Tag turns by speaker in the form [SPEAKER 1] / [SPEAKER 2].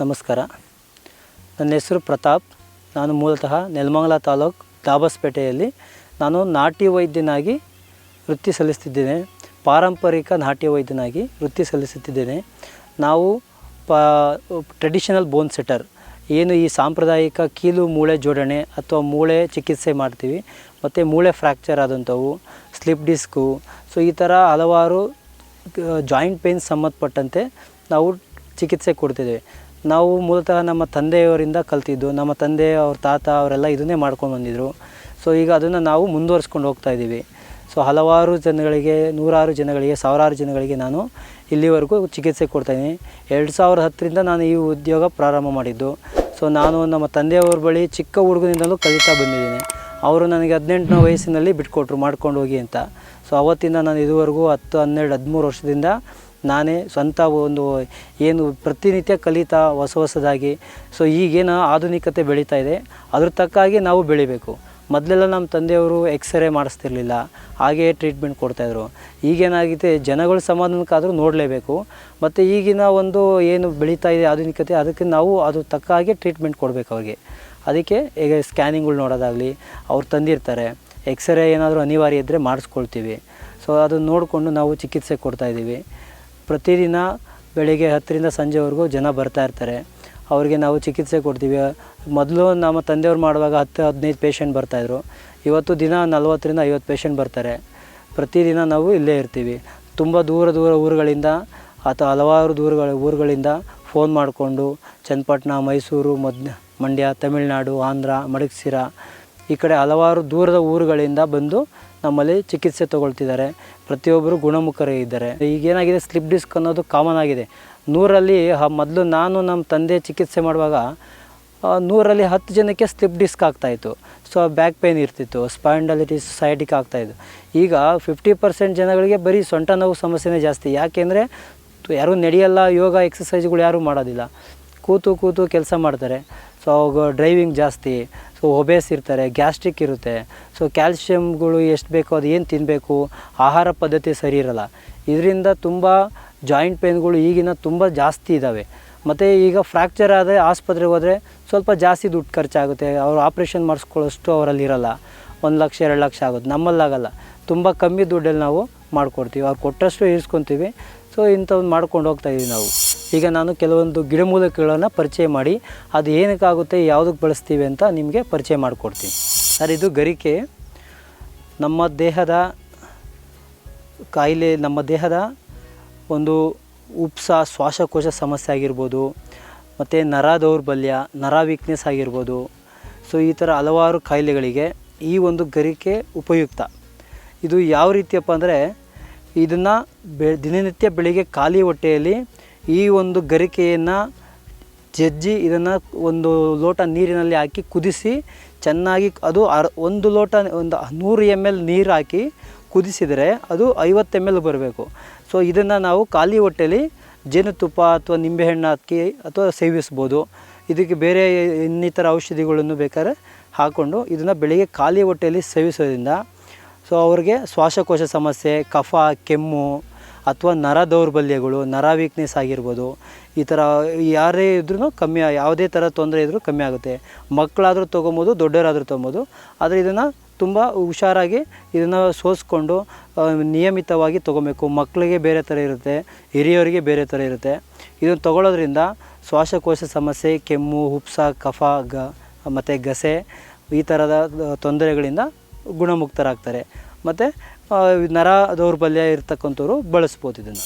[SPEAKER 1] ನಮಸ್ಕಾರ. ನನ್ನ ಹೆಸರು ಪ್ರತಾಪ್. ನಾನು ಮೂಲತಃ ನೆಲಮಂಗಲ ತಾಲೂಕು ದಾಬಸ್ಪೇಟೆಯಲ್ಲಿ ನಾನು ನಾಟಿ ವೈದ್ಯನಾಗಿ ವೃತ್ತಿ ಸಲ್ಲಿಸುತ್ತಿದ್ದೇನೆ. ಪಾರಂಪರಿಕ ನಾಟಿ ವೈದ್ಯನಾಗಿ ವೃತ್ತಿ ಸಲ್ಲಿಸುತ್ತಿದ್ದೇನೆ. ನಾವು ಟ್ರೆಡಿಷನಲ್ ಬೋನ್ ಸೆಟ್ಟರ್, ಏನು ಈ ಸಾಂಪ್ರದಾಯಿಕ ಕೀಲು ಮೂಳೆ ಜೋಡಣೆ ಅಥವಾ ಮೂಳೆ ಚಿಕಿತ್ಸೆ ಮಾಡ್ತೀವಿ. ಮತ್ತು ಮೂಳೆ ಫ್ರ್ಯಾಕ್ಚರ್ ಆದಂಥವು, ಸ್ಲಿಪ್ ಡಿಸ್ಕು, ಸೊ ಈ ಥರ ಹಲವಾರು ಜಾಯಿಂಟ್ ಪೇನ್ ಸಂಬಂಧಪಟ್ಟಂತೆ ನಾವು ಚಿಕಿತ್ಸೆ ಕೊಡ್ತಿದ್ದೇವೆ. ನಾವು ಮೂಲತಃ ನಮ್ಮ ತಂದೆಯವರಿಂದ ಕಲ್ತಿದ್ದು, ನಮ್ಮ ತಂದೆ ಅವ್ರ ತಾತ ಅವರೆಲ್ಲ ಇದನ್ನೇ ಮಾಡ್ಕೊಂಡು ಬಂದಿದ್ದರು. ಸೊ ಈಗ ಅದನ್ನು ನಾವು ಮುಂದುವರಿಸ್ಕೊಂಡು ಹೋಗ್ತಾಯಿದ್ದೀವಿ. ಸೊ ಹಲವಾರು ಜನಗಳಿಗೆ, ನೂರಾರು ಜನಗಳಿಗೆ, ಸಾವಿರಾರು ಜನಗಳಿಗೆ ನಾನು ಇಲ್ಲಿವರೆಗೂ ಚಿಕಿತ್ಸೆ ಕೊಡ್ತಾಯಿದ್ದೀನಿ. 2010ರಿಂದ ನಾನು ಈ ಉದ್ಯೋಗ ಪ್ರಾರಂಭ ಮಾಡಿದ್ದು. ಸೊ ನಾನು ನಮ್ಮ ತಂದೆಯವ್ರ ಬಳಿ ಚಿಕ್ಕ ಹುಡುಗನಿಂದಲೂ ಕಲಿತಾ ಬಂದಿದ್ದೀನಿ. ಅವರು ನನಗೆ 18ನೇ ವಯಸ್ಸಿನಲ್ಲಿ ಬಿಟ್ಕೊಟ್ರು ಮಾಡ್ಕೊಂಡು ಹೋಗಿ ಅಂತ. ಸೊ ಅವತ್ತಿಂದ ನಾನು ಇದುವರೆಗೂ 10, 12, 13 ವರ್ಷದಿಂದ ನಾನೇ ಸ್ವಂತ ಒಂದು ಏನು ಪ್ರತಿನಿತ್ಯ ಕಲಿತಾ ಹೊಸದಾಗಿ. ಸೊ ಈಗೇನು ಆಧುನಿಕತೆ ಬೆಳೀತಾ ಇದೆ, ಅದ್ರ ತಕ್ಕಾಗಿ ನಾವು ಬೆಳಿಬೇಕು. ಮೊದಲೆಲ್ಲ ನಮ್ಮ ತಂದೆಯವರು ಎಕ್ಸ್ರೇ ಮಾಡಿಸ್ತಿರ್ಲಿಲ್ಲ, ಹಾಗೆಯೇ ಟ್ರೀಟ್ಮೆಂಟ್ ಕೊಡ್ತಾಯಿದ್ರು. ಈಗೇನಾಗಿದೆ, ಜನಗಳ ಸಮಾಧಾನಕ್ಕಾದರೂ ನೋಡಲೇಬೇಕು. ಮತ್ತು ಈಗಿನ ಒಂದು ಏನು ಬೆಳೀತಾ ಇದೆ ಆಧುನಿಕತೆ, ಅದಕ್ಕೆ ನಾವು ಅದು ತಕ್ಕ ಹಾಗೆ ಟ್ರೀಟ್ಮೆಂಟ್ ಕೊಡಬೇಕು ಅವ್ರಿಗೆ. ಅದಕ್ಕೆ ಈಗ ಸ್ಕ್ಯಾನಿಂಗ್ಗಳು ನೋಡೋದಾಗಲಿ, ಅವ್ರು ತಂದಿರ್ತಾರೆ. ಎಕ್ಸ್ರೇ ಏನಾದರೂ ಅನಿವಾರ್ಯ ಇದ್ದರೆ ಮಾಡಿಸ್ಕೊಳ್ತೀವಿ. ಸೊ ಅದನ್ನು ನೋಡಿಕೊಂಡು ನಾವು ಚಿಕಿತ್ಸೆ ಕೊಡ್ತಾಯಿದ್ದೀವಿ. ಪ್ರತಿದಿನ ಬೆಳಿಗ್ಗೆ 10ರಿಂದ ಸಂಜೆವರೆಗೂ ಜನ ಬರ್ತಾಯಿರ್ತಾರೆ. ಅವರಿಗೆ ನಾವು ಚಿಕಿತ್ಸೆ ಕೊಡ್ತೀವಿ. ಮೊದಲು ನಮ್ಮ ತಂದೆಯವ್ರು ಮಾಡುವಾಗ 10-15 ಪೇಷಂಟ್ ಬರ್ತಾಯಿದ್ರು. ಇವತ್ತು ದಿನ 40ರಿಂದ 50 ಪೇಷಂಟ್ ಬರ್ತಾರೆ. ಪ್ರತಿದಿನ ನಾವು ಇಲ್ಲೇ ಇರ್ತೀವಿ. ತುಂಬ ದೂರ ಊರುಗಳಿಂದ ಅಥವಾ ಹಲವಾರು ಊರುಗಳಿಂದ ಫೋನ್ ಮಾಡಿಕೊಂಡು ಚನ್ನಪಟ್ಟಣ, ಮೈಸೂರು, ಮಂಡ್ಯ, ತಮಿಳುನಾಡು, ಆಂಧ್ರ, ಮಡಗ್ಸಿರ, ಈ ಕಡೆ ಹಲವಾರು ದೂರದ ಊರುಗಳಿಂದ ಬಂದು ನಮ್ಮಲ್ಲಿ ಚಿಕಿತ್ಸೆ ತೊಗೊಳ್ತಿದ್ದಾರೆ. ಪ್ರತಿಯೊಬ್ಬರು ಗುಣಮುಖರೇ ಇದ್ದಾರೆ. ಈಗೇನಾಗಿದೆ, ಸ್ಲಿಪ್ ಡಿಸ್ಕ್ ಅನ್ನೋದು ಕಾಮನ್ ಆಗಿದೆ. 100ರಲ್ಲಿ ಮೊದಲು ನಾನು ನಮ್ಮ ತಂದೆ ಚಿಕಿತ್ಸೆ ಮಾಡುವಾಗ 100ರಲ್ಲಿ 10 ಜನಕ್ಕೆ ಸ್ಲಿಪ್ ಡಿಸ್ಕ್ ಆಗ್ತಾಯಿತ್ತು. ಸೊ ಬ್ಯಾಕ್ ಪೇನ್ ಇರ್ತಿತ್ತು, ಸ್ಪಾಂಡಲಿಟಿಸ್, ಸಯಾಟಿಕ್ ಆಗ್ತಾಯಿದ್ದು. ಈಗ 50% ಜನಗಳಿಗೆ ಬರೀ ಸೊಂಟ ನೋವು ಸಮಸ್ಯೆನೇ ಜಾಸ್ತಿ. ಯಾಕೆಂದರೆ ಯಾರೂ ನಡೆಯಲ್ಲ, ಯೋಗ ಎಕ್ಸಸೈಜ್ಗಳು ಯಾರೂ ಮಾಡೋದಿಲ್ಲ, ಕೂತು ಕೆಲಸ ಮಾಡ್ತಾರೆ. ಸೊ ಡ್ರೈವಿಂಗ್ ಜಾಸ್ತಿ, ಸೊ ಒಬೇಸ್ ಇರ್ತಾರೆ, ಗ್ಯಾಸ್ಟ್ರಿಕ್ ಇರುತ್ತೆ. ಸೊ ಕ್ಯಾಲ್ಶಿಯಮ್ಗಳು ಎಷ್ಟು ಬೇಕೋ ಅದು ಏನು ತಿನ್ನಬೇಕು, ಆಹಾರ ಪದ್ಧತಿ ಸರಿ ಇರೋಲ್ಲ. ಇದರಿಂದ ತುಂಬ ಜಾಯಿಂಟ್ ಪೇನ್ಗಳು ಈಗಿನ ತುಂಬ ಜಾಸ್ತಿ ಇದ್ದಾವೆ. ಮತ್ತು ಈಗ ಫ್ರ್ಯಾಕ್ಚರ್ ಆದರೆ ಆಸ್ಪತ್ರೆಗೆ ಹೋದರೆ ಸ್ವಲ್ಪ ಜಾಸ್ತಿ ದುಡ್ಡು ಖರ್ಚಾಗುತ್ತೆ. ಅವರು ಆಪ್ರೇಷನ್ ಮಾಡಿಸ್ಕೊಳ್ಳೋಷ್ಟು ಅವರಲ್ಲಿ ಇರೋಲ್ಲ. 1 ಲಕ್ಷ 2 ಲಕ್ಷ ಆಗುತ್ತೆ. ನಮ್ಮಲ್ಲಾಗಲ್ಲ, ತುಂಬ ಕಮ್ಮಿ ದುಡ್ಡಲ್ಲಿ ನಾವು ಮಾಡಿಕೊಡ್ತೀವಿ. ಅವ್ರು ಕೊಟ್ಟಷ್ಟು ಇರಿಸ್ಕೊತೀವಿ. ಸೊ ಇಂಥವ್ನು ಮಾಡ್ಕೊಂಡು ಹೋಗ್ತಾಯಿದ್ದೀವಿ ನಾವು. ಈಗ ನಾನು ಕೆಲವೊಂದು ಗಿಡಮೂಲಿಕೆಗಳನ್ನು ಪರಿಚಯ ಮಾಡಿ ಅದು ಏನಕ್ಕಾಗುತ್ತೆ, ಯಾವುದಕ್ಕೆ ಬಳಸ್ತೀವಿ ಅಂತ ನಿಮಗೆ ಪರಿಚಯ ಮಾಡಿಕೊಡ್ತೀನಿ. ಸರ್, ಇದು ಗರಿಕೆ. ನಮ್ಮ ದೇಹದ ಕಾಯಿಲೆ, ನಮ್ಮ ದೇಹದ ಒಂದು ಉಪ್ಸ, ಶ್ವಾಸಕೋಶ ಸಮಸ್ಯೆ ಆಗಿರ್ಬೋದು, ಮತ್ತು ನರ ದೌರ್ಬಲ್ಯ, ನರ ವೀಕ್ನೆಸ್ ಆಗಿರ್ಬೋದು. ಸೊ ಈ ಥರ ಹಲವಾರು ಕಾಯಿಲೆಗಳಿಗೆ ಈ ಒಂದು ಗರಿಕೆ ಉಪಯುಕ್ತ. ಇದು ಯಾವ ರೀತಿಯಪ್ಪ ಅಂದರೆ, ಇದನ್ನು ದಿನನಿತ್ಯ ಬೆಳಿಗ್ಗೆ ಖಾಲಿ ಹೊಟ್ಟೆಯಲ್ಲಿ ಈ ಒಂದು ಗರಿಕೆಯನ್ನು ಜಜ್ಜಿ ಇದನ್ನು ಒಂದು ಲೋಟ ನೀರಿನಲ್ಲಿ ಹಾಕಿ ಕುದಿಸಿ ಚೆನ್ನಾಗಿ, ಅದು 1 ಲೋಟ 100 ml ನೀರು ಹಾಕಿ ಕುದಿಸಿದರೆ ಅದು 50 ml ಬರಬೇಕು. ಸೊ ಇದನ್ನು ನಾವು ಖಾಲಿ ಹೊಟ್ಟೆಯಲ್ಲಿ ಜೇನುತುಪ್ಪ ಅಥವಾ ನಿಂಬೆಹಣ್ಣು ಹಾಕಿ ಅಥವಾ ಸೇವಿಸ್ಬೋದು. ಇದಕ್ಕೆ ಬೇರೆ ಇನ್ನಿತರ ಔಷಧಿಗಳನ್ನು ಬೇಕಾದ್ರೆ ಹಾಕ್ಕೊಂಡು ಇದನ್ನು ಬೆಳಿಗ್ಗೆ ಖಾಲಿ ಹೊಟ್ಟೆಯಲ್ಲಿ ಸೇವಿಸೋದ್ರಿಂದ ಸೊ ಅವ್ರಿಗೆ ಶ್ವಾಸಕೋಶ ಸಮಸ್ಯೆ, ಕಫ, ಕೆಮ್ಮು ಅಥವಾ ನರ ದೌರ್ಬಲ್ಯಗಳು, ನರ ವೀಕ್ನೆಸ್ ಆಗಿರ್ಬೋದು, ಈ ಥರ ಯಾರೇ ಇದ್ರೂ ಕಮ್ಮಿ, ಯಾವುದೇ ಥರ ತೊಂದರೆ ಇದ್ದರೂ ಕಮ್ಮಿ ಆಗುತ್ತೆ. ಮಕ್ಕಳಾದರೂ ತೊಗೊಬೋದು, ದೊಡ್ಡವರಾದರೂ ತೊಗೊಬೋದು. ಆದರೆ ಇದನ್ನು ತುಂಬ ಹುಷಾರಾಗಿ ಇದನ್ನು ಸೋಸಿಕೊಂಡು ನಿಯಮಿತವಾಗಿ ತೊಗೊಬೇಕು. ಮಕ್ಕಳಿಗೆ ಬೇರೆ ಥರ ಇರುತ್ತೆ, ಹಿರಿಯವರಿಗೆ ಬೇರೆ ಥರ ಇರುತ್ತೆ. ಇದನ್ನು ತೊಗೊಳ್ಳೋದ್ರಿಂದ ಶ್ವಾಸಕೋಶ ಸಮಸ್ಯೆ, ಕೆಮ್ಮು, ಉಪ್ಸ, ಕಫ, ಮತ್ತು ಗಸೆ, ಈ ಥರದ ತೊಂದರೆಗಳಿಂದ ಗುಣಮುಕ್ತರಾಗ್ತಾರೆ. ಮತ್ತು ನರ ದೌರ್ಬಲ್ಯ ಇರ್ತಕ್ಕಂಥವ್ರು ಬಳಸ್ಬೋದು ಇದನ್ನು.